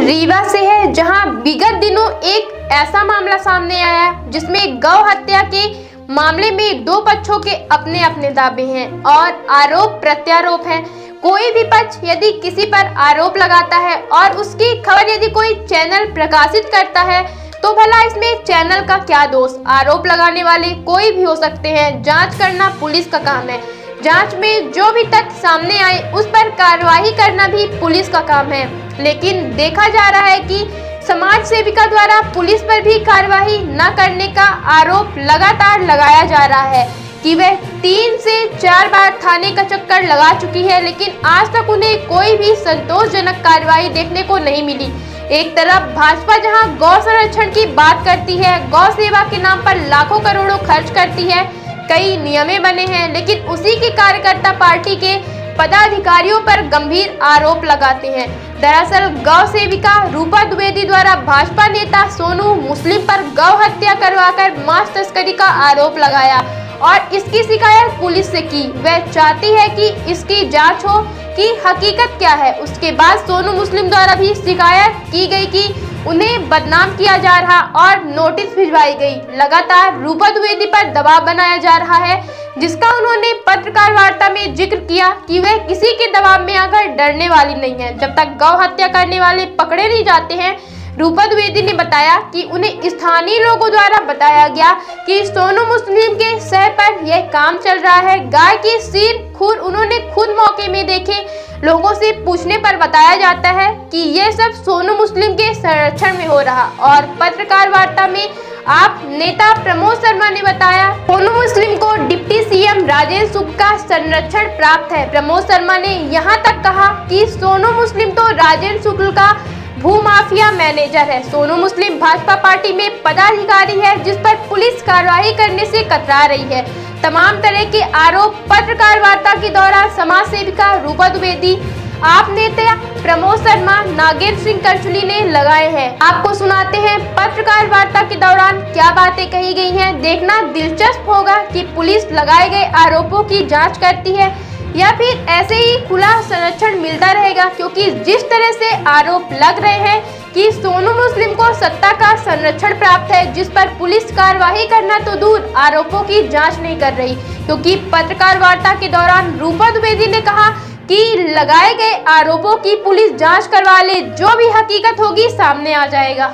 रीवा से है, जहां विगत दिनों एक ऐसा मामला सामने आया जिसमें गौ हत्या के मामले में दो पक्षों के अपने अपने दावे हैं और आरोप प्रत्यारोप हैं। कोई भी पक्ष यदि किसी पर आरोप लगाता है और उसकी खबर यदि कोई चैनल प्रकाशित करता है तो भला इसमें चैनल का क्या दोष। आरोप लगाने वाले कोई भी हो सकते हैं, जांच करना पुलिस का काम है। जांच में जो भी तथ्य सामने आए उस पर कार्रवाई करना भी पुलिस का काम है। लेकिन देखा जा रहा है कि समाज सेविका द्वारा पुलिस पर भी कार्रवाई न करने का आरोप लगातार लगाया जा रहा है कि वह 3 से 4 बार थाने का चक्कर लगा चुकी है, लेकिन आज तक उन्हें कोई भी संतोषजनक कार्रवाई देखने को नहीं मिली। एक तरफ भाजपा जहां गौ संरक्षण की बात करती है, गौ सेवा के नाम पर लाखों करोड़ों खर्च करती है, कई नियमें बने हैं, लेकिन उसी के कार्यकर्ता पार्टी के पदाधिकारियों पर गंभीर आरोप लगाते हैं। दरअसल गौ सेविका रूपा द्विवेदी द्वारा भाजपा नेता सोनू मुस्लिम पर गौ हत्या करवाकर मांस तस्करी का आरोप लगाया और इसकी शिकायत पुलिस से की। वह चाहती है कि इसकी जांच हो कि हकीकत क्या है। उसके बाद सोनू मुस्लिम द्वारा भी शिकायत की गई कि उन्हें बदनाम किया जा रहा और नोटिस भिजवाई गई। लगातार रूपा द्विवेदी पर दबाव बनाया जा रहा है, जिसका उन्होंने पत्रकार वार्ता में जिक्र किया कि वह किसी के दबाव में आकर डरने वाली नहीं है। जब तक गौ हत्या करने वाले पकड़े नहीं जाते हैं, रूपा द्विवेदी ने बताया कि उन्हें स्थानीय लोगों द्वारा बताया गया कि सोनू मुस्लिम के सह पर यह काम चल रहा है। गाय के सिर खूर उन्होंने खुद मौके में देखे। लोगों से पूछने पर बताया जाता है कि यह सब सोनू मुस्लिम के संरक्षण में हो रहा। और पत्रकार वार्ता में आप नेता प्रमोद शर्मा ने बताया सोनू मुस्लिम को डिप्टी सीएम राजेंद्र शुक्ल का संरक्षण प्राप्त है। प्रमोद शर्मा ने यहाँ तक कहा कि सोनू मुस्लिम तो राजेंद्र शुक्ल का भूमाफिया मैनेजर है। सोनू मुस्लिम भाजपा पार्टी में पदाधिकारी है, जिस पर पुलिस कार्रवाई करने से कतरा रही है। तमाम तरह के आरोप पत्रकार वार्ता के दौरान समाज सेविका रूपा द्विवेदी, आप नेता प्रमोद शर्मा, नागेंद्र सिंह करचुली ने लगाए हैं। आपको सुनाते हैं पत्रकार वार्ता के दौरान क्या बातें कही गई हैं। देखना दिलचस्प होगा कि पुलिस लगाए गए आरोपों की जांच करती है या फिर ऐसे ही खुला संरक्षण मिलता रहेगा, क्योंकि जिस तरह से आरोप लग रहे हैं कि सोनू मुस्लिम को सत्ता का संरक्षण प्राप्त है, जिस पर पुलिस कार्रवाई करना तो दूर आरोपों की जांच नहीं कर रही। क्योंकि पत्रकार वार्ता के दौरान रूपा द्विवेदी ने कहा कि लगाए गए आरोपों की पुलिस जांच करवा ले, जो भी हकीकत होगी सामने आ जाएगा।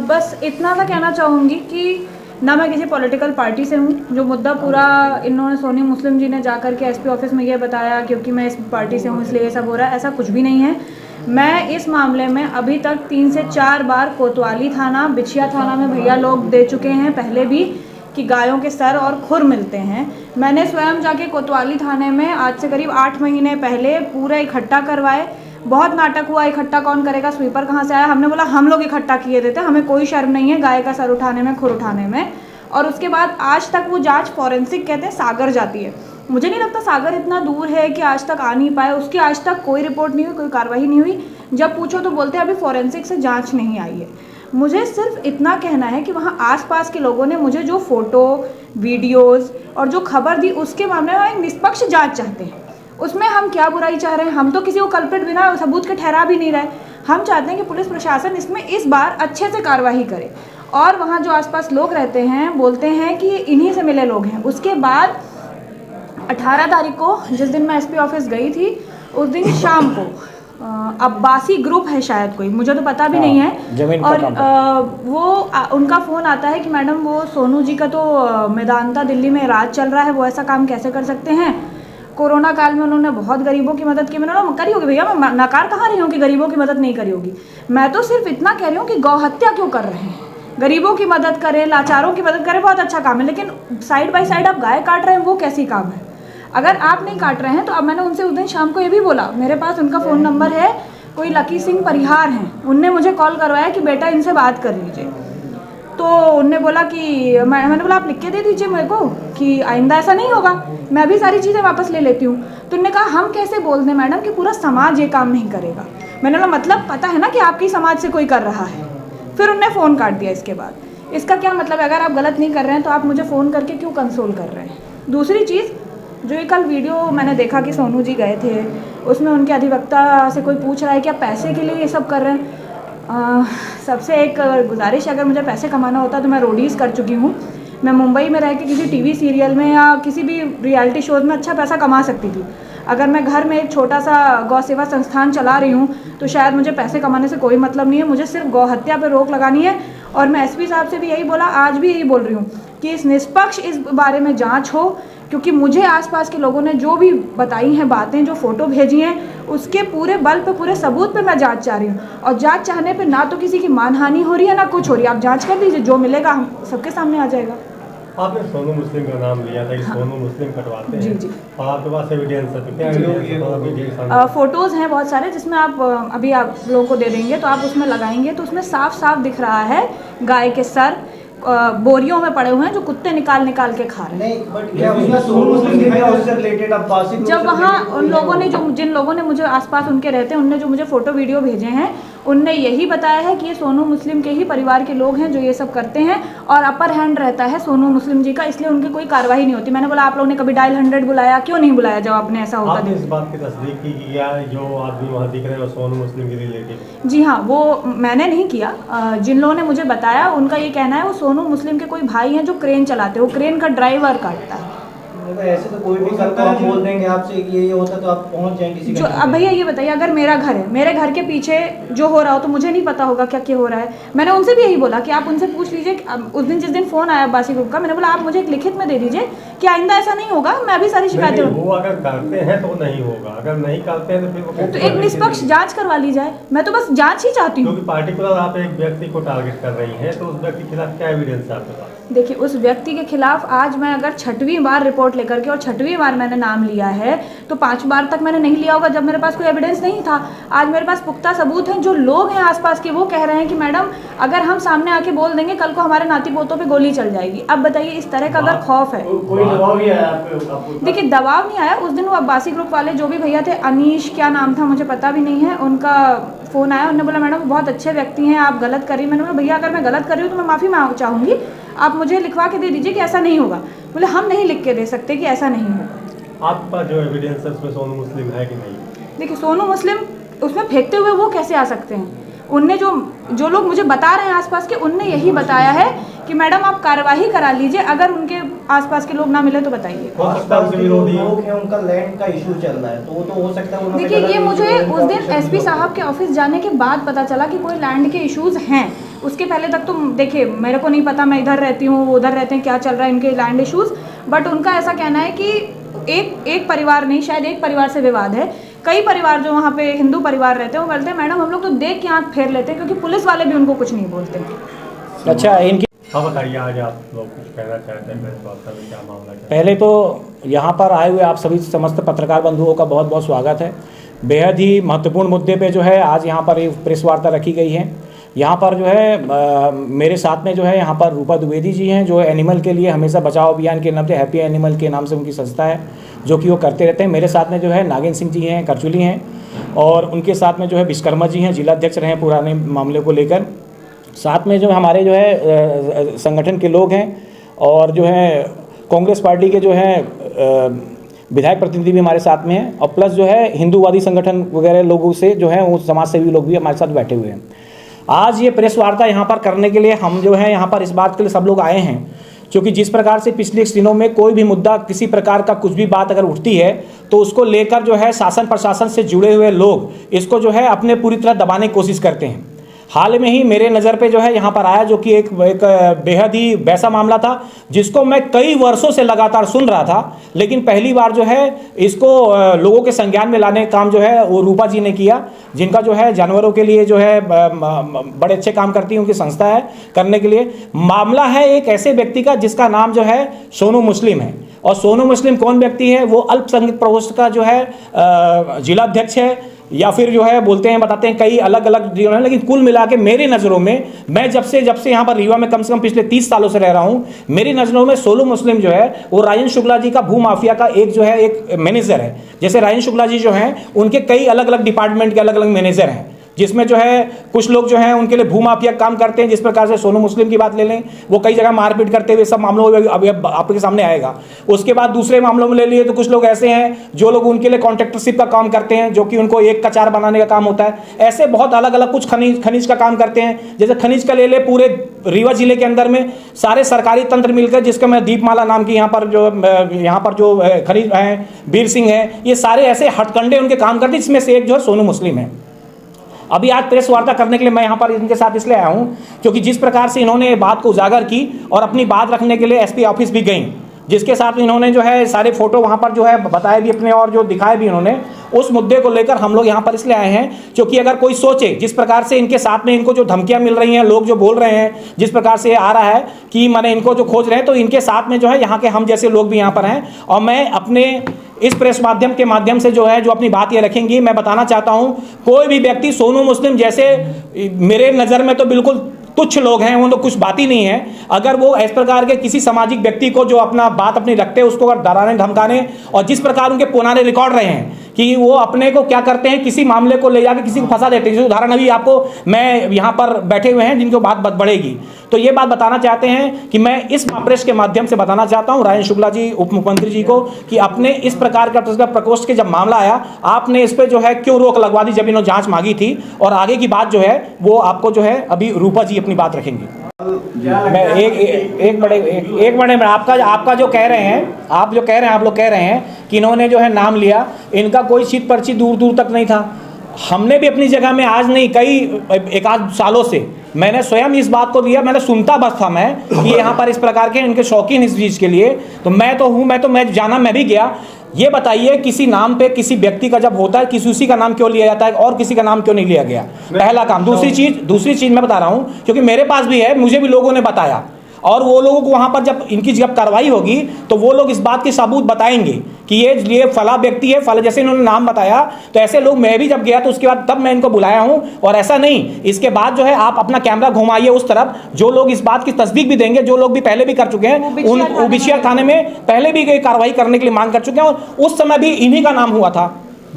बस इतना सा कहना चाहूँगी कि ना मैं किसी पॉलिटिकल पार्टी से हूँ। जो मुद्दा पूरा इन्होंने सोनू मुस्लिम जी ने जाकर के एसपी ऑफिस में ये बताया क्योंकि मैं इस पार्टी से हूँ इसलिए ये सब हो रहा है, ऐसा कुछ भी नहीं है। मैं इस मामले में अभी तक 3 से 4 बार कोतवाली थाना, बिछिया थाना में भैया लोग दे चुके हैं पहले भी कि गायों के सर और खुर मिलते हैं। मैंने स्वयं जाके कोतवाली थाने में आज से करीब 8 महीने पहले पूरा इकट्ठा करवाए। बहुत नाटक हुआ, इकट्ठा कौन करेगा, स्वीपर कहाँ से आया। हमने बोला हम लोग इकट्ठा किए देते, हमें कोई शर्म नहीं है गाय का सर उठाने में, खुर उठाने में। और उसके बाद आज तक वो जांच फॉरेंसिक कहते हैं सागर जाती है। मुझे नहीं लगता सागर इतना दूर है कि आज तक आ नहीं पाए। उसकी आज तक कोई रिपोर्ट नहीं हुई, कोई कार्रवाई नहीं हुई। जब पूछो तो बोलते हैं अभी फॉरेंसिक से जाँच नहीं आई है। मुझे सिर्फ इतना कहना है कि वहाँ आसपास के लोगों ने मुझे जो फोटो, वीडियोस और जो खबर दी उसके मामले में एक निष्पक्ष जांच चाहते हैं। उसमें हम क्या बुराई चाह रहे हैं? हम तो किसी को कल्प्रिट बिना सबूत के ठहरा भी नहीं रहे। हम चाहते हैं कि पुलिस प्रशासन इसमें इस बार अच्छे से कार्रवाई करे। और वहाँ जो आसपास लोग रहते हैं बोलते हैं कि इन्हीं से मिले लोग हैं। उसके बाद 18 तारीख को जिस दिन मैं एसपी ऑफिस गई थी, उस दिन शाम को अब्बासी ग्रुप है शायद कोई, मुझे तो पता भी नहीं है। और उनका फ़ोन आता है कि मैडम वो सोनू जी का तो मैदानता दिल्ली में राज चल रहा है, वो ऐसा काम कैसे कर सकते हैं। कोरोना काल में उन्होंने बहुत गरीबों की मदद की। मैंने करी होगी भैया, मैं नकार कहाँ रही हूँ कि गरीबों की मदद नहीं करी होगी। मैं तो सिर्फ इतना कह रही हूँ कि गौ हत्या क्यों कर रहे हैं। गरीबों की मदद करें, लाचारों की मदद करें, बहुत अच्छा काम है, लेकिन साइड बाय साइड आप गाय काट रहे हैं, वो कैसी काम है। अगर आप नहीं काट रहे हैं तो अब मैंने उनसे उस दिन शाम को ये भी बोला, मेरे पास उनका फ़ोन नंबर है, कोई लकी सिंह परिहार हैं, उनने मुझे कॉल करवाया कि बेटा इनसे बात कर लीजिए। तो उनने बोला कि मैंने बोला आप लिख के दे दीजिए मेरे को कि आइंदा ऐसा नहीं होगा, मैं भी सारी चीज़ें वापस ले लेती हूँ। तो उन्होंने कहा हम कैसे बोल दें मैडम कि पूरा समाज ये काम नहीं करेगा। मैंने बोला मतलब पता है ना कि आपकी समाज से कोई कर रहा है। फिर उनने फ़ोन काट दिया। इसके बाद इसका क्या मतलब है? अगर आप गलत नहीं कर रहे हैं तो आप मुझे फ़ोन करके क्यों कंसोल कर रहे हैं? दूसरी चीज़, जो ये कल वीडियो मैंने देखा कि सोनू जी गए थे, उसमें उनके अधिवक्ता से कोई पूछ रहा है कि आप पैसे के लिए ये सब कर रहे हैं। सबसे एक गुजारिश, अगर मुझे पैसे कमाना होता तो मैं रोडीज़ कर चुकी हूँ। मैं मुंबई में रह के किसी टीवी सीरियल में या किसी भी रियलिटी शोज़ में अच्छा पैसा कमा सकती थी। अगर मैं घर में एक छोटा सा गौ सेवा संस्थान चला रही हूँ तो शायद मुझे पैसे कमाने से कोई मतलब नहीं है, मुझे सिर्फ गौ हत्या पर रोक लगानी है। और मैं एसपी साहब से भी यही बोला, आज भी यही बोल रही हूँ कि इस निष्पक्ष इस बारे में जांच हो, क्योंकि मुझे आसपास के लोगों ने जो भी बताई हैं बातें, जो फ़ोटो भेजी हैं, उसके पूरे बल पे, पूरे सबूत पे मैं जांच चाह रही हूँ। और जांच चाहने पे ना तो किसी की मानहानि हो रही है ना कुछ हो रही है। आप जांच कर लीजिए, जो मिलेगा हम सबके सामने आ जाएगा। आपने सोनू मुस्लिम का नाम लिया था कि हाँ। सोनू मुस्लिम कटवाते हैं। जी जी। और आपके पास एविडेंस है, तो क्या एविडेंस है? फ़ोटोज़ हैं बहुत सारे, जिसमें आप अभी आप लोगों को दे देंगे तो आप उसमें लगाएंगे तो उसमें साफ साफ दिख रहा है गाय के सर बोरियों में पड़े हुए हैं जो कुत्ते निकाल निकाल के खा रहे हैं। जब वहाँ उन लोगों ने, जो जिन लोगों ने मुझे आसपास उनके रहते हैं, उनने जो मुझे फ़ोटो वीडियो भेजे हैं, उनने यही बताया है कि ये सोनू मुस्लिम के ही परिवार के लोग हैं जो ये सब करते हैं और अपर हैंड रहता है सोनू मुस्लिम जी का, इसलिए उनकी कोई कार्रवाई नहीं होती। मैंने बोला आप लोगों ने कभी डायल 100 बुलाया, क्यों नहीं बुलाया जब आपने ऐसा होता? आपने इस बात की तस्दीक की कि या जो आदमी वहाँ दिख रहे हैं वो सोनू मुस्लिम के रिलेटिव? जी हाँ, वो मैंने नहीं किया। जिन लोगों ने मुझे बताया उनका ये कहना है वो सोनू मुस्लिम के कोई भाई हैं जो क्रेन चलाते हैं, वो क्रेन का ड्राइवर काटता है। ऐसे तो कोई भी करता है, हम बोल देंगे आपसे कि ये होता तो आप पहुंच जाएंगे किसी जो। अब भैया ये बताइए, अगर मेरा घर है, मेरे घर के पीछे जो हो रहा हो तो मुझे नहीं पता होगा क्या क्या हो रहा है? मैंने उनसे भी यही बोला कि आप उनसे पूछ लीजिए। उस दिन जिस दिन फ़ोन आया अब्बासी ग्रुप का, मैंने बोला आप मुझे एक लिखित में दे दीजिए कि आइंदा ऐसा नहीं होगा, मैं भी सारी शिकायतें। वो अगर करते हैं तो नहीं होगा, अगर नहीं करते हैं तो फिर तो एक निष्पक्ष जांच करवा ली जाए। मैं तो बस जांच ही चाहती हूँ। क्योंकि पार्टिकुलर आप एक व्यक्ति को टारगेट कर रही हैं, तो उस व्यक्ति के खिलाफ क्या एविडेंस है आपके पास? देखिए, उस व्यक्ति के खिलाफ आज मैं अगर 6वीं बार रिपोर्ट लेकर के, और 6वीं बार मैंने नाम लिया है, तो 5 बार तक मैंने नहीं लिया होगा जब मेरे पास कोई एविडेंस नहीं था। आज मेरे पास पुख्ता सबूत हैं। जो लोग हैं आसपास के वो कह रहे हैं कि मैडम अगर हम सामने आके बोल देंगे कल को हमारे नाती पोतों पे गोली चल जाएगी। अब बताइए, इस तरह का अगर खौफ है। कोई दबाव नहीं आया आपको? देखिए, दबाव नहीं आया। उस दिन वो अब्बासी ग्रुप वाले जो भी भैया थे, अनीश क्या नाम था मुझे पता भी नहीं है, उनका फ़ोन आया। उन्होंने बोला मैडम बहुत अच्छे व्यक्ति हैं, आप गलत कर रही हैं। मैंने बोला भैया अगर मैं गलत कर रही हूँ तो मैं माफ़ी मांग चाहूँगी, आप मुझे लिखवा के दे दीजिए कि ऐसा नहीं होगा। बोले हम नहीं लिख के दे सकते कि ऐसा नहीं होगा। आपके पास जो एविडेंस है उसमें सोनू मुस्लिम है कि नहीं? देखिए, सोनू मुस्लिम उसमें फेंकते हुए वो कैसे आ सकते हैं? उनने जो लोग मुझे बता रहे हैं आसपास के, उनने यही बताया है कि मैडम आप कार्यवाही करा लीजिए, अगर उनके आसपास के लोग ना मिले तो बताइए। उनका लैंड का इशू चल रहा है, तो वो तो हो सकता है। देखिए, ये मुझे उस दिन एसपी साहब के ऑफिस जाने के बाद पता चला कि कोई लैंड के इश्यूज हैं। उसके पहले तक तो देखिए मेरे को नहीं पता, मैं इधर रहती हूँ, वो उधर रहते हैं, क्या चल रहा है इनके लैंड इश्यूज। बट उनका ऐसा कहना है कि एक परिवार नहीं, शायद एक परिवार से विवाद है। कई परिवार जो वहाँ पे हिंदू परिवार रहते हैं वो बोलते हैं मैडम हम लोग तो देख के आँख फेर लेते हैं, क्योंकि पुलिस वाले भी उनको कुछ नहीं बोलते। अच्छा, इनकी बताइए, आज आप लोग कुछ कहना चाहते हैं प्रेस वार्ता में, क्या मामला है? पहले तो यहाँ पर आए हुए आप सभी समस्त पत्रकार बंधुओं का बहुत बहुत स्वागत है। बेहद ही महत्वपूर्ण मुद्दे पे जो है आज यहाँ पर एक प्रेस वार्ता रखी गई है। यहाँ पर जो है मेरे साथ में जो है यहाँ पर रूपा द्विवेदी जी हैं, जो एनिमल के लिए हमेशा बचाओ अभियान के नाम से, हैप्पी एनिमल के नाम से उनकी संस्था है, जो कि वो करते रहते हैं। मेरे साथ में जो है नागेंद्र सिंह जी हैं, करचुली हैं, और उनके साथ में जो है विश्वकर्मा जी हैं, जिला अध्यक्ष रहे हैं पुराने मामले को लेकर। साथ में जो हमारे जो है संगठन के लोग हैं, और जो है कांग्रेस पार्टी के जो है विधायक प्रतिनिधि भी हमारे साथ में हैं, और प्लस जो है हिंदूवादी संगठन वगैरह लोगों से जो है वो समाज सेवी लोग भी हमारे साथ बैठे हुए हैं। आज ये प्रेस वार्ता यहाँ पर करने के लिए हम जो है यहाँ पर इस बात के लिए सब लोग आए हैं, क्योंकि जिस प्रकार से पिछले दिनों में कोई भी मुद्दा, किसी प्रकार का कुछ भी बात अगर उठती है तो उसको लेकर जो है शासन प्रशासन से जुड़े हुए लोग इसको जो है अपने पूरी तरह दबाने की कोशिश करते हैं। हाल में ही मेरे नज़र पे जो है यहाँ पर आया, जो कि एक बेहद ही वैसा मामला था जिसको मैं कई वर्षों से लगातार सुन रहा था, लेकिन पहली बार जो है इसको लोगों के संज्ञान में लाने का काम जो है वो रूपा जी ने किया, जिनका जो है जानवरों के लिए जो है बड़े अच्छे काम करती है, उनकी संस्था है करने के लिए। मामला है एक ऐसे व्यक्ति का जिसका नाम जो है सोनू मुस्लिम है, और सोनू मुस्लिम कौन व्यक्ति है? वो अल्पसंख्यक प्रकोष्ठ का जो है जिला अध्यक्ष है, या फिर जो है बोलते हैं बताते हैं कई अलग अलग जीवन है। लेकिन कुल मिला के मेरी नज़रों में, मैं जब से यहाँ पर रीवा में कम से कम पिछले 30 सालों से रह रहा हूँ, मेरी नज़रों में सोनू मुस्लिम जो है वो राजन शुक्ला जी का भू माफिया का एक जो है एक मैनेजर है। जैसे राजन शुक्ला जी जो हैं उनके कई अलग अलग डिपार्टमेंट के अलग अलग मैनेजर हैं, जिसमें जो है कुछ लोग जो हैं उनके लिए भूमाफिया काम करते हैं। जिस प्रकार से सोनू मुस्लिम की बात ले लें, वो कई जगह मारपीट करते हुए सब मामलों में अभी आपके सामने आएगा। उसके बाद दूसरे मामलों में ले लिए तो कुछ लोग ऐसे हैं जो लोग उनके लिए कॉन्ट्रैक्टरशिप का काम करते हैं, जो कि उनको एक का चार बनाने का काम होता है। ऐसे बहुत अलग अलग कुछ खनिज का काम करते हैं। जैसे खनिज का ले ले, पूरे रीवा जिले के अंदर में सारे सरकारी तंत्र मिलकर, जिसका मैं दीपमाला नाम की यहाँ पर जो खनिज हैं, वीर सिंह है, ये सारे ऐसे हथकंडे उनके काम करते हैं, जिसमें से एक जो है सोनू मुस्लिम है। अभी आज प्रेस वार्ता करने के लिए मैं यहाँ पर इनके साथ इसलिए आया हूँ क्योंकि जिस प्रकार से इन्होंने बात को उजागर की और अपनी बात रखने के लिए एसपी ऑफिस भी गई, जिसके साथ इन्होंने जो है सारे फोटो वहाँ पर जो है बताए भी अपने और जो दिखाए भी इन्होंने, उस मुद्दे को लेकर हम लोग यहाँ पर इसलिए आए हैं क्योंकि अगर कोई सोचे जिस प्रकार से इनके साथ में इनको जो धमकियाँ मिल रही हैं, लोग जो बोल रहे हैं, जिस प्रकार से आ रहा है कि मैंने इनको जो खोज रहे हैं, तो इनके साथ में जो है यहाँ के हम जैसे लोग भी यहाँ पर हैं। और मैं अपने इस प्रेस माध्यम के माध्यम से जो है जो अपनी बात ये रखेंगी, मैं बताना चाहता हूँ कोई भी व्यक्ति सोनू मुस्लिम जैसे मेरे नज़र में तो बिल्कुल तुच्छ लोग हैं, वो तो कुछ बात ही नहीं है। अगर वो इस प्रकार के किसी सामाजिक व्यक्ति को जो अपना बात अपनी रखते हैं उसको अगर डराने धमकाने, और जिस प्रकार उनके पुराने रिकॉर्ड रहे हैं कि वो अपने को क्या करते हैं, किसी मामले को ले जाकर किसी को फंसा देते हैं। उदाहरण अभी आपको मैं यहाँ पर बैठे हुए हैं जिनको बात बढ़ेगी, तो ये बात बताना चाहते हैं कि मैं इस प्रेस के माध्यम से बताना चाहता हूँ राजेंद्र शुक्ला जी, उप मुख्यमंत्री जी को, कि अपने इस प्रकार का प्रकोष्ठ के जब मामला आया, आपने इस पर जो है क्यों रोक लगवा दी जब इन्होंने जांच मांगी थी। और आगे की बात जो है वो आपको जो है अभी रूपा जी अपनी बात रखेंगी। मैं एक बड़े में आपका जो कह रहे हैं, आप लोग कह रहे हैं कि इन्होंने जो है नाम लिया, इनका कोई चित पर्ची दूर दूर तक नहीं था। हमने भी अपनी जगह में आज नहीं कई एक आध सालों से मैंने स्वयं इस बात को लिया, मैंने सुनता बस था मैं कि यहाँ पर इस प्रकार के इनके शौकीन इस चीज़ के लिए, तो मैं जाना, मैं भी गया। ये बताइए किसी नाम पे किसी व्यक्ति का जब होता है, किसी का नाम क्यों लिया जाता है और किसी का नाम क्यों नहीं लिया गया, पहला काम। दूसरी चीज मैं बता रहा हूँ क्योंकि मेरे पास भी है, मुझे भी लोगों ने बताया, और वो लोगों को वहां पर जब कार्रवाई होगी तो वो लोग इस बात के सबूत बताएंगे कि ये फला व्यक्ति है, फला, जैसे इन्होंने नाम बताया, तो ऐसे लोग मैं भी जब गया तो उसके बाद तब मैं इनको बुलाया हूं। और ऐसा नहीं, इसके बाद जो है आप अपना कैमरा घुमाइए उस तरफ, जो लोग इस बात की तस्दीक भी देंगे, जो लोग भी पहले भी कर चुके हैं, उन बिछिया थाने में पहले भी कार्रवाई करने के लिए मांग कर चुके हैं, और उस समय भी इन्हीं का नाम हुआ था।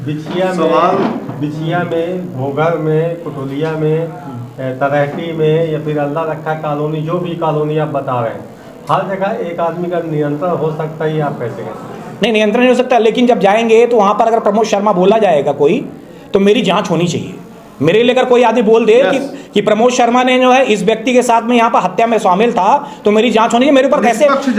बिछिया में, भोगर में, कुटुलिया में, तरहटी में, या फिर अल्लाह रखा कॉलोनी, जो भी कॉलोनी आप बता रहे हैं, हर जगह एक आदमी का नियंत्रण हो सकता है, आप कैसे कहें? नहीं, नियंत्रण नहीं हो सकता, लेकिन जब जाएंगे तो वहां पर अगर प्रमोद शर्मा बोला जाएगा कोई, तो मेरी जांच होनी चाहिए। मेरे लेकर कोई आदमी बोल दे कि प्रमोद शर्मा ने जो है इस व्यक्ति के साथ में यहाँ पर हत्या में शामिल था, तो मेरी जांच होनी चाहिए। मेरे ऊपर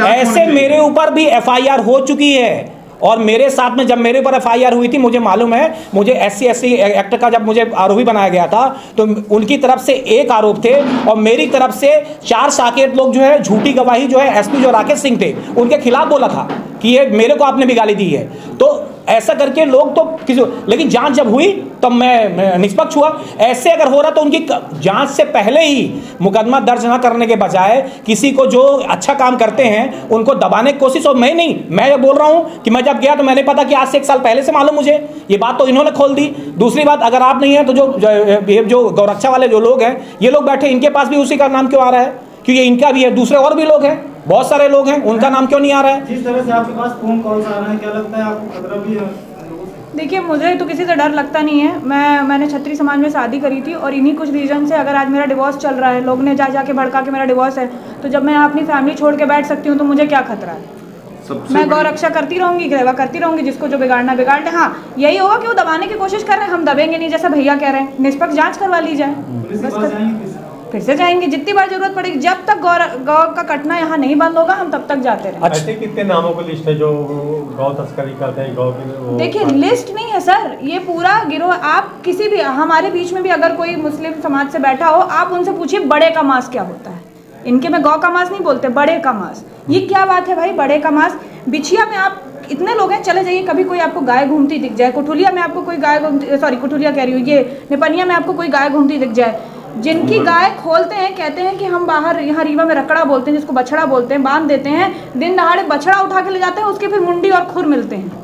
ऐसे मेरे ऊपर भी FIR हो चुकी है, और मेरे साथ में जब मेरे ऊपर FIR हुई थी, मुझे मालूम है, मुझे SC एक्ट का जब मुझे आरोपी बनाया गया था, तो उनकी तरफ से एक आरोप थे और मेरी तरफ से 4 साकेत लोग जो है झूठी गवाही जो है SP जो राकेश सिंह थे उनके खिलाफ बोला था कि ये मेरे को आपने भी गाली दी है। तो ऐसा करके लोग तो किसी, लेकिन जांच जब हुई तब मैं निष्पक्ष हुआ। ऐसे अगर हो रहा तो उनकी जांच से पहले ही मुकदमा दर्ज न करने के बजाय किसी को जो अच्छा काम करते हैं उनको दबाने की कोशिश। और मैं बोल रहा हूं कि मैं जब गया तो मैंने पता कि आज से 1 साल पहले से मालूम मुझे, ये बात तो इन्होंने खोल दी। दूसरी बात, अगर आप नहीं है तो जो गौरक्षा वाले जो लोग हैं, ये लोग बैठे, इनके पास भी उसी का नाम क्यों आ रहा है? क्योंकि इनका भी है, दूसरे और भी लोग हैं, बहुत सारे लोग हैं, उनका नाम क्यों नहीं आ रहा है? जिस तरह से आपके पास फोन कॉल्स आ रहे हैं, क्या लगता है आपको खतरा भी है? देखिए, मुझे तो किसी से डर लगता नहीं है। मैंने क्षत्रिय समाज में शादी करी थी, और इन्हीं कुछ रीजन से अगर आज मेरा डिवोर्स चल रहा है, लोग ने जाके भड़का के मेरा डिवोर्स है, तो जब मैं अपनी फैमिली छोड़ के बैठ सकती हूँ तो मुझे क्या खतरा है? मैं गौ रक्षा करती रहूंगी, सेवा करती रहूंगी, जिसको जो बिगाड़ना बिगाड़ ले। हाँ, यही होगा कि वो दबाने की कोशिश कर रहे हैं, हम दबेंगे नहीं, जैसा भैया कह रहे हैं, निष्पक्ष जांच करवा ली जाए, फिर से जाएंगे जितनी बार जरूरत पड़ेगी। जब तक गौ का कटना यहाँ नहीं बंद होगा, हम तब तक जाते रहेंगे। ऐसे कितने नामों की लिस्ट है जो गौ तस्करी करते हैं, गौ की? देखिए, लिस्ट नहीं है सर, ये पूरा गिरोह। आप किसी भी, हमारे बीच में भी अगर कोई मुस्लिम समाज से बैठा हो, आप उनसे पूछिए बड़े का मांस क्या होता है। इनके में गौ का मांस नहीं बोलते, बड़े का मांस। ये क्या बात है भाई, बड़े का मांस? बिछिया में आप इतने लोग हैं, चले जाइए, कभी कोई आपको गाय घूमती दिख जाए, कुठुलिया में आपको कोई गाय घूमती, सॉरी कुठुलिया कह रही हूँ, ये निपनिया में आपको कोई गाय घूमती दिख जाए, जिनकी गाय खोलते हैं, कहते हैं कि हम बाहर, यहाँ रीवा में रकड़ा बोलते हैं जिसको, बछड़ा बोलते हैं, बांध देते हैं, दिन दहाड़े बछड़ा उठा के ले जाते हैं, उसके फिर मुंडी और खुर मिलते हैं।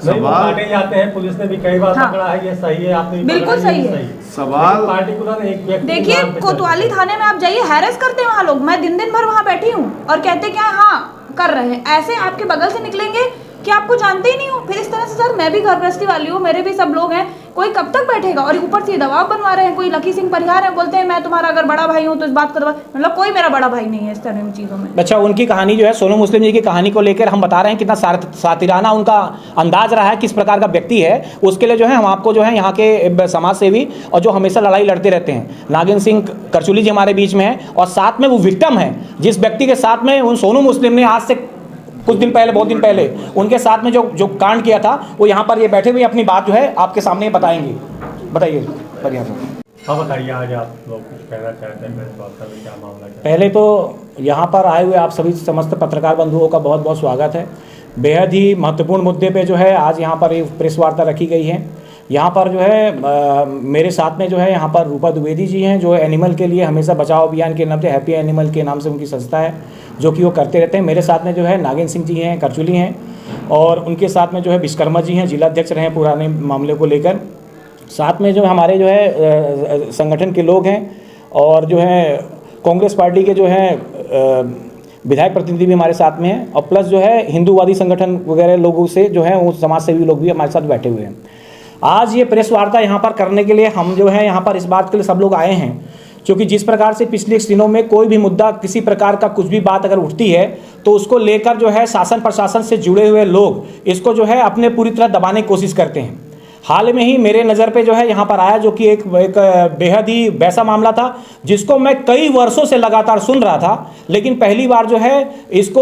सवाल जाते हैं, पुलिस ने भी कई बार पकड़ा है, ये सही है, आपने बिल्कुल सही है। सवाल पार्टिकुलर एक व्यक्ति, देखिए, कोतवाली थाने में आप जाइए, हैरेस करते हैं वहाँ लोग। मैं दिन भर वहाँ बैठी हूँ और कहते क्या, हाँ कर रहे हैं, ऐसे आपके बगल से निकलेंगे कि आपको जानते ही नहीं हो। फिर इस तरह से सर, मैं भी घर गृहस्थी वाली हूँ, मेरे भी सब लोग हैं, कोई कब तक बैठेगा? और ऊपर से दबाव बनवा रहे हैं, कोई लकी सिंह परिहार है, बोलते हैं मैं तुम्हारा अगर बड़ा भाई हूँ तो इस बात का दबाव, मतलब कोई मेरा बड़ा भाई नहीं है इस तरह की चीज़ों में। अच्छा, उनकी कहानी जो है, सोनू मुस्लिम जी की कहानी को लेकर हम बता रहे हैं कितना सातिराना उनका अंदाज रहा है, किस प्रकार का व्यक्ति है। उसके लिए जो है हम आपको जो है यहाँ के समाज सेवी और जो हमेशा लड़ाई लड़ते रहते हैं, नागिन सिंह करचुली जी हमारे बीच में है, और साथ में वो विक्टिम है जिस व्यक्ति के साथ में उन सोनू मुस्लिम ने आज से कुछ दिन पहले, बहुत दिन पहले उनके साथ में जो कांड किया था, वो यहाँ पर ये बैठे हुए अपनी बात जो है आपके सामने बताएंगे। बताइए बढ़िया से। हाँ बताइए, आज आप लोग कुछ कहना चाहते हैं प्रेस वार्ता में, क्या मामला है? पहले तो यहाँ पर आए हुए आप सभी समस्त पत्रकार बंधुओं का बहुत बहुत स्वागत है। बेहद ही महत्वपूर्ण मुद्दे पे जो है आज यहाँ पर एक प्रेस वार्ता रखी गई है। यहाँ पर जो है मेरे साथ में जो है यहाँ पर रूपा द्विवेदी जी हैं, जो एनिमल के लिए हमेशा बचाओ अभियान के नाम से, हैप्पी एनिमल के नाम से उनकी संस्था है, जो कि वो करते रहते हैं। मेरे साथ में जो है नागिन सिंह जी हैं, करचुली हैं, और उनके साथ में जो है विश्वकर्मा जी हैं, जिला अध्यक्ष रहे हैं पुराने मामले को लेकर। साथ में जो हमारे जो है संगठन के लोग हैं, और जो है कांग्रेस पार्टी के जो है विधायक प्रतिनिधि भी हमारे साथ में हैं, और प्लस जो है हिंदूवादी संगठन वगैरह लोगों से जो है वो समाज सेवी लोग भी हमारे साथ बैठे हुए हैं। आज ये प्रेस वार्ता यहाँ पर करने के लिए हम जो है यहाँ पर इस बात के लिए सब लोग आए हैं, क्योंकि जिस प्रकार से पिछले दिनों में कोई भी मुद्दा, किसी प्रकार का कुछ भी बात अगर उठती है तो उसको लेकर जो है शासन प्रशासन से जुड़े हुए लोग इसको जो है अपने पूरी तरह दबाने की कोशिश करते हैं। हाल में ही मेरे नज़र पे जो है यहाँ पर आया, जो कि एक बेहद ही वैसा मामला था जिसको मैं कई वर्षों से लगातार सुन रहा था, लेकिन पहली बार जो है इसको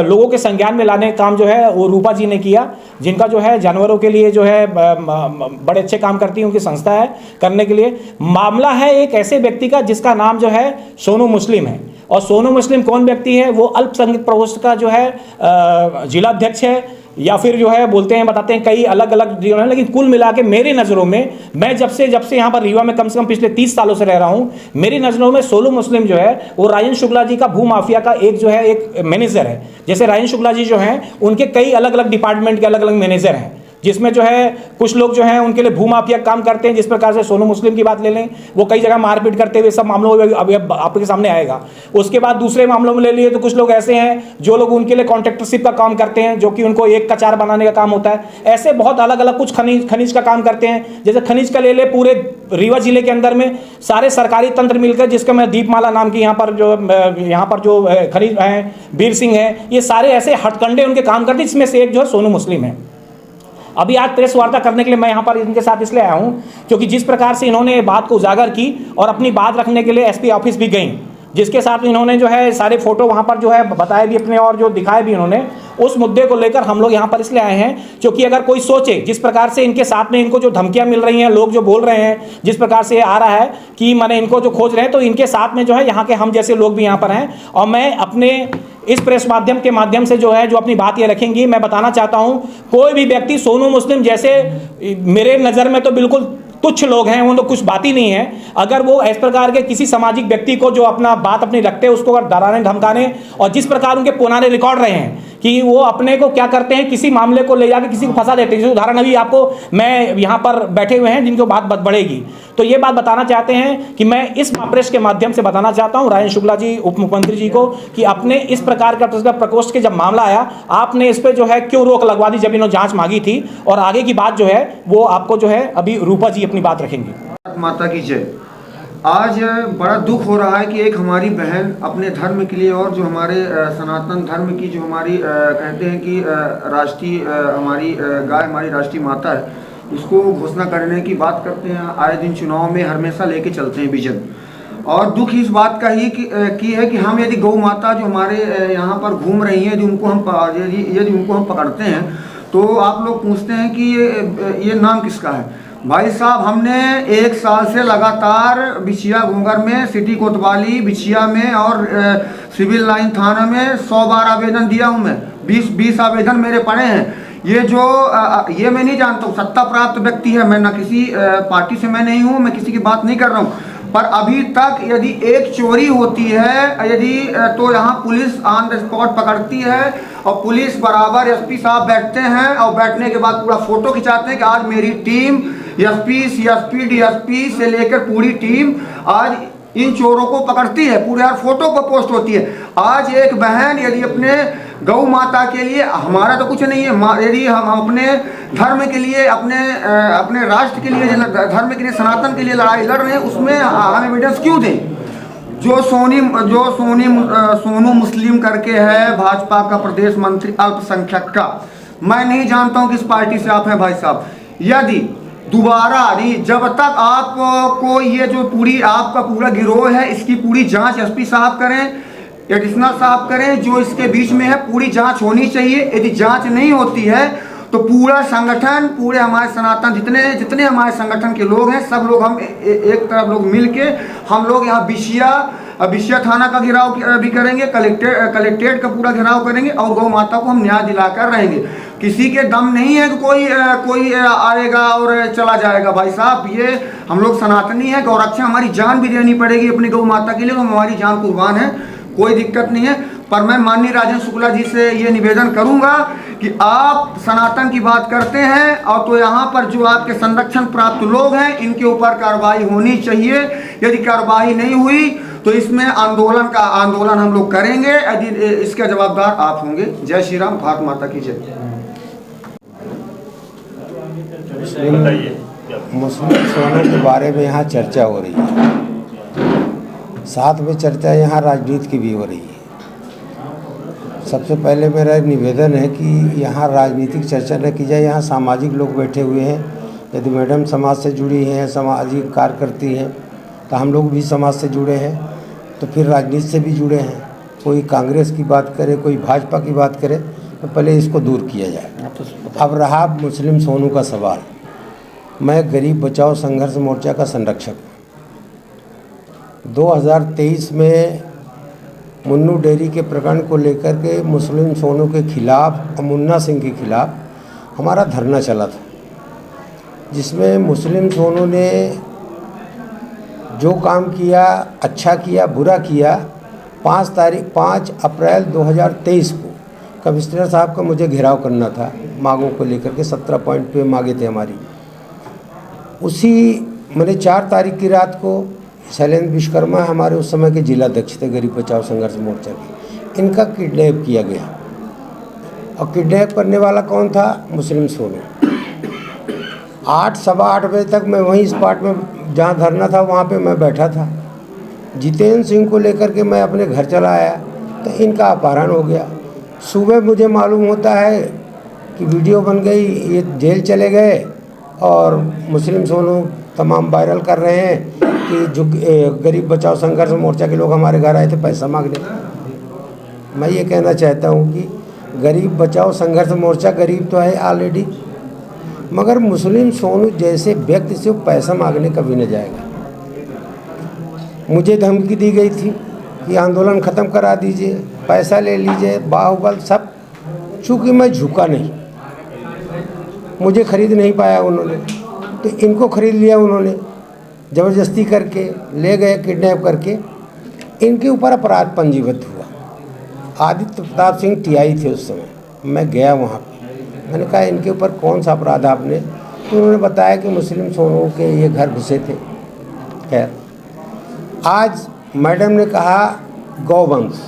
लोगों के संज्ञान में लाने का काम जो है वो रूपा जी ने किया, जिनका जो है जानवरों के लिए जो है बड़े अच्छे काम करती है, उनकी संस्था है करने के लिए। मामला है एक ऐसे व्यक्ति का जिसका नाम जो है सोनू मुस्लिम है, और सोनू मुस्लिम कौन व्यक्ति है? वो अल्पसंख्यक प्रकोष्ठ का जो है जिला अध्यक्ष है, या फिर जो है बोलते हैं, बताते हैं कई अलग अलग जीवन है। लेकिन कुल मिला के मेरी नज़रों में, मैं जब से यहाँ पर रीवा में कम से कम पिछले 30 सालों से रह रहा हूँ, मेरी नज़रों में सोनू मुस्लिम जो है वो राजन शुक्ला जी का भू माफिया का एक जो है एक मैनेजर है। जैसे राजन शुक्ला जी जो हैं उनके कई अलग अलग डिपार्टमेंट के अलग अलग मैनेजर हैं, जिसमें जो है कुछ लोग जो हैं उनके लिए भू माफिया काम करते हैं। जिस प्रकार से सोनू मुस्लिम की बात ले लें, वो कई जगह मारपीट करते हुए सब मामलों में अभी आपके सामने आएगा। उसके बाद दूसरे मामलों में ले लिए तो कुछ लोग ऐसे हैं जो लोग उनके लिए कॉन्ट्रैक्टरशिप का काम करते हैं, जो कि उनको एक का चार बनाने का काम होता है। ऐसे बहुत अलग अलग कुछ खनिज का काम करते हैं। जैसे खनिज का ले ले, पूरे रीवा जिले के अंदर में सारे सरकारी तंत्र मिलकर, जिसका मैं दीपमाला नाम की यहाँ पर जो खनिज हैं, वीर सिंह है, ये सारे ऐसे हथकंडे उनके काम करते हैं, जिसमें से एक जो है सोनू मुस्लिम है। अभी आज प्रेस वार्ता करने के लिए मैं यहाँ पर इनके साथ इसलिए आया हूँ क्योंकि जिस प्रकार से इन्होंने बात को उजागर की और अपनी बात रखने के लिए एसपी ऑफिस भी गई, जिसके साथ इन्होंने जो है सारे फोटो वहाँ पर जो है बताए भी अपने और जो दिखाए भी इन्होंने, उस मुद्दे को लेकर हम लोग यहाँ पर इसलिए आए हैं क्योंकि अगर कोई सोचे जिस प्रकार से इनके साथ में इनको जो धमकियाँ मिल रही हैं, लोग जो बोल रहे हैं, जिस प्रकार से आ रहा है कि मैंने इनको जो खोज रहे हैं, तो इनके साथ में जो है यहाँ के हम जैसे लोग भी यहाँ पर हैं। और मैं अपने इस प्रेस माध्यम के माध्यम से जो है जो अपनी बात ये रखेंगी, मैं बताना चाहता हूँ, कोई भी व्यक्ति सोनू मुस्लिम जैसे मेरे नज़र में तो बिल्कुल तुच्छ लोग हैं, वो तो कुछ बात ही नहीं है। अगर वो इस प्रकार के किसी सामाजिक व्यक्ति को जो अपना बात अपनी रखते हैं उसको अगर डराने धमकाने, और जिस प्रकार उनके पुराने रिकॉर्ड रहे हैं कि वो अपने को क्या करते हैं, किसी मामले को ले जाकर किसी को फंसा देते हैं। जैसे उदाहरण अभी आपको मैं यहाँ पर बैठे हुए हैं जिनको बात बढ़ेगी, तो ये बात बताना चाहते हैं कि मैं इस प्रेस के माध्यम से बताना चाहता हूँ राजन शुक्ला जी, उप मुख्यमंत्री जी को, कि अपने इस प्रकार का प्रकोष्ठ के जब मामला आया, आपने इस पर जो है क्यों रोक लगवा दी जब इन्होंने जांच मांगी थी। और आगे की बात जो है वो आपको जो है अभी रूपा जी अपनी बात रखेंगी। माता की जय। आज बड़ा दुख हो रहा है कि एक हमारी बहन अपने धर्म के लिए और जो हमारे सनातन धर्म की जो हमारी कहते हैं कि राष्ट्रीय हमारी गाय हमारी राष्ट्रीय माता है, उसको घोषणा करने की बात करते हैं। आए दिन चुनाव में हमेशा लेके चलते हैं विजन। और दुख इस बात का ही की है कि हम यदि गौ माता जो हमारे यहाँ पर घूम रही हैं, यदि उनको हम पकड़ते हैं तो आप लोग पूछते हैं कि ये नाम किसका है। भाई साहब, हमने 1 साल से लगातार बिछिया घोंगर में, सिटी कोतवाली बिछिया में और सिविल लाइन थाना में 100 बार आवेदन दिया हूँ। मैं 20 आवेदन मेरे पड़े हैं। ये मैं नहीं जानता हूँ, सत्ता प्राप्त व्यक्ति है, मैं ना किसी पार्टी से मैं नहीं हूँ, मैं किसी की बात नहीं कर रहा हूँ, पर अभी तक यदि एक चोरी होती है तो यहाँ पुलिस ऑन द स्पॉट पकड़ती है और पुलिस बराबर एसपी साहब बैठते हैं और बैठने के बाद पूरा फोटो खिंचाते हैं कि आज मेरी टीम एसपी, सीएसपी, डीएसपी से लेकर पूरी टीम आज इन चोरों को पकड़ती है। पूरे यार फोटो पर पोस्ट होती है। आज एक बहन यदि अपने गौ माता के लिए हमारा तो कुछ नहीं है। यदि हम अपने धर्म के लिए, अपने राष्ट्र के लिए, धर्म के लिए, सनातन के लिए लड़ाई लड़ रहे हैं, उसमें हम एविडेंस क्यों दें? जो सोनू मुस्लिम करके है भाजपा का प्रदेश मंत्री अल्पसंख्यक का, मैं नहीं जानता हूं किस पार्टी से आप हैं भाई साहब। यदि दोबारा जब तक आपको ये जो आपका पूरा गिरोह है, इसकी पूरी जांच एसपी साहब करें, एडिशनल साहब करें, जो इसके बीच में है पूरी जांच होनी चाहिए। यदि जांच नहीं होती है तो पूरा संगठन, पूरे हमारे सनातन जितने हमारे संगठन के लोग हैं, सब लोग हम एक तरफ लोग मिल के हम लोग यहाँ बिशिया थाना का घेराव भी करेंगे, कलेक्ट्रेट का पूरा घेराव करेंगे और गौ माता को हम न्याय दिलाकर रहेंगे। किसी के दम नहीं है कि कोई आएगा और चला जाएगा। भाई साहब, ये हम लोग सनातनी है, गौरक्षा हमारी जान भी देनी पड़ेगी अपनी गौ माता के लिए, तो हमारी जान कुर्बान है, कोई दिक्कत नहीं है। पर मैं माननीय राजेंद्र शुक्ला जी से ये निवेदन करूंगा कि आप सनातन की बात करते हैं और तो यहाँ पर जो आपके संरक्षण प्राप्त लोग हैं, इनके ऊपर कार्रवाई होनी चाहिए। यदि कार्रवाई नहीं हुई तो इसमें आंदोलन हम लोग करेंगे, यदि इसका जवाबदार आप होंगे। जय श्री राम, भारत माता की जय। मुस्लिम सोने के बारे में यहाँ चर्चा हो रही है, साथ में चर्चा यहाँ राजनीति की भी हो रही है। सबसे पहले मेरा निवेदन है कि यहाँ राजनीतिक चर्चा न की जाए। यहाँ सामाजिक लोग बैठे हुए हैं। यदि मैडम समाज से जुड़ी हैं, सामाजिक कार्य करती हैं, तो हम लोग भी समाज से जुड़े हैं, तो फिर राजनीति से भी जुड़े हैं। कोई कांग्रेस की बात करे, कोई भाजपा की बात करे, तो पहले इसको दूर किया जाए। अब रहा मुस्लिम सोनू का सवाल, मैं गरीब बचाओ संघर्ष मोर्चा का संरक्षक हूँ। 2023 में मुन्नू डेयरी के प्रकरण को लेकर के मुस्लिम सोनू के खिलाफ, मुन्ना सिंह के खिलाफ हमारा धरना चला था, जिसमें मुस्लिम सोनू ने जो काम किया, अच्छा किया, बुरा किया, 5 अप्रैल 2023 को कमिश्नर साहब का मुझे घेराव करना था मांगों को लेकर के। 17 पॉइंट पे मांगे थे हमारी। उसी मैंने 4 तारीख की रात को शैलेंद्र विश्वकर्मा हमारे उस समय के जिला अध्यक्ष थे गरीब बचाओ संघर्ष मोर्चा के, इनका किडनैप किया गया। और किडनैप करने वाला कौन था? मुस्लिम सोनू। 8-8:15 बजे तक मैं वहीं स्पॉट में जहाँ धरना था वहाँ पे मैं बैठा था। जितेंद्र सिंह को लेकर के मैं अपने घर चला आया तो इनका अपहरण हो गया। सुबह मुझे मालूम होता है कि वीडियो बन गई, ये जेल चले गए और मुस्लिम सोनू तमाम वायरल कर रहे हैं कि जो गरीब बचाओ संघर्ष मोर्चा के लोग हमारे घर आए थे पैसा मांगने। मैं ये कहना चाहता हूँ कि गरीब बचाओ संघर्ष मोर्चा गरीब तो है ऑलरेडी, मगर मुस्लिम सोनू जैसे व्यक्ति से वो पैसा मांगने कभी न जाएगा। मुझे धमकी दी गई थी कि आंदोलन ख़त्म करा दीजिए, पैसा ले लीजिए, बाहुबल सब। चूँकि मैं झुका नहीं, मुझे खरीद नहीं पाया उन्होंने, तो इनको खरीद लिया उन्होंने, ज़बरदस्ती करके ले गए, किडनैप करके। इनके ऊपर अपराध पंजीबद्ध हुआ। आदित्य प्रताप सिंह टीआई थे उस समय, मैं गया वहाँ पे, मैंने कहा इनके ऊपर कौन सा अपराध आपने? तो उन्होंने बताया कि मुस्लिम सोनू के ये घर घुसे थे। खैर, आज मैडम ने कहा गौवंश,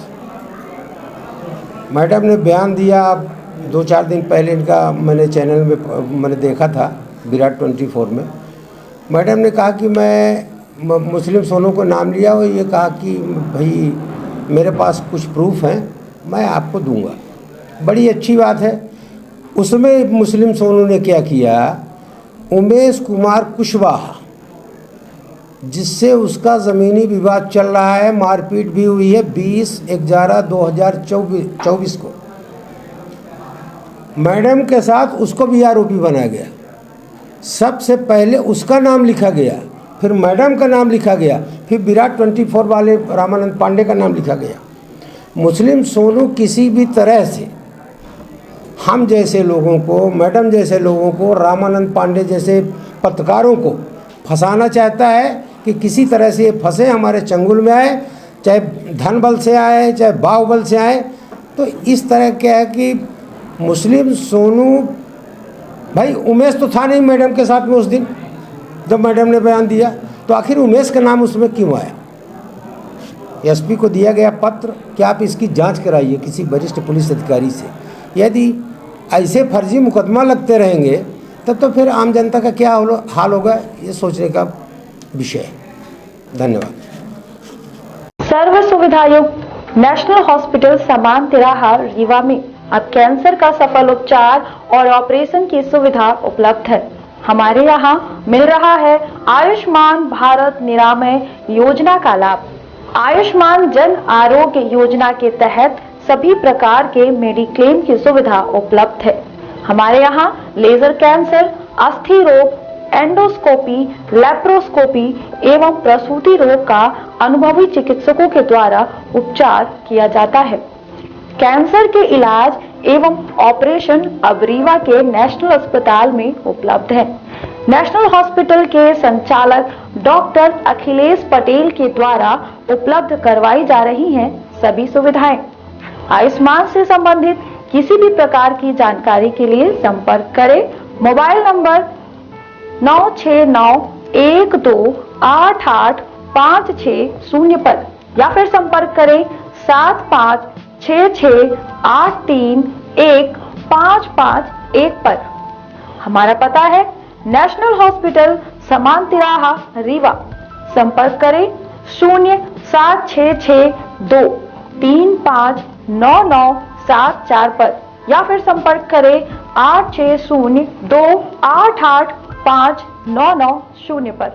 मैडम ने बयान दिया 2-4 दिन पहले, इनका मैंने चैनल में मैंने देखा था विराट 24 में। मैडम ने कहा कि मैं मुस्लिम सोनू को नाम लिया और ये कहा कि भाई मेरे पास कुछ प्रूफ हैं, मैं आपको दूंगा। बड़ी अच्छी बात है। उसमें मुस्लिम सोनू ने क्या किया, उमेश कुमार कुशवाहा, जिससे उसका ज़मीनी विवाद चल रहा है, मारपीट भी हुई है 20/11/2024 को, मैडम के साथ उसको भी आरोपी बनाया गया। सबसे पहले उसका नाम लिखा गया, फिर मैडम का नाम लिखा गया, फिर विराट 24 वाले रामानंद पांडे का नाम लिखा गया। मुस्लिम सोनू किसी भी तरह से हम जैसे लोगों को, मैडम जैसे लोगों को, रामानंद पांडे जैसे पत्रकारों को फंसाना चाहता है कि किसी तरह से ये फंसे, हमारे चंगुल में आए, चाहे धन बल से आए, चाहे बाहुबल से आए। तो इस तरह क्या है कि मुस्लिम सोनू, भाई उमेश तो था नहीं मैडम के साथ में उस दिन जब मैडम ने बयान दिया, तो आखिर उमेश का नाम उसमें क्यों आया? एसपी को दिया गया पत्र कि आप इसकी जांच कराइए किसी वरिष्ठ पुलिस अधिकारी से। यदि ऐसे फर्जी मुकदमा लगते रहेंगे तब तो फिर आम जनता का क्या हाल होगा, ये सोचने का विषय है। धन्यवाद। सर्व सुविधायुक्त नेशनल हॉस्पिटल समान तिराहा रीवा में अब कैंसर का सफल उपचार और ऑपरेशन की सुविधा उपलब्ध है। हमारे यहाँ मिल रहा है आयुष्मान भारत निरामय योजना का लाभ। आयुष्मान जन आरोग्य योजना के तहत सभी प्रकार के मेडिक्लेम की सुविधा उपलब्ध है। हमारे यहाँ लेजर कैंसर, अस्थि रोग, एंडोस्कोपी, लेप्रोस्कोपी एवं प्रसूति रोग का अनुभवी चिकित्सकों के द्वारा उपचार किया जाता है। कैंसर के इलाज एवं ऑपरेशन अब रीवा के नेशनल अस्पताल में उपलब्ध है। नेशनल हॉस्पिटल के संचालक डॉक्टर अखिलेश पटेल के द्वारा उपलब्ध करवाई जा रही हैं सभी सुविधाएं। आयुष्मान से संबंधित किसी भी प्रकार की जानकारी के लिए संपर्क करें मोबाइल नंबर 9691288560 पर या फिर संपर्क करें 7566831551 पर। हमारा पता है नेशनल हॉस्पिटल समान तिराहा रीवा। संपर्क करें 07662359974 पर या फिर संपर्क करें 8602885990 पर।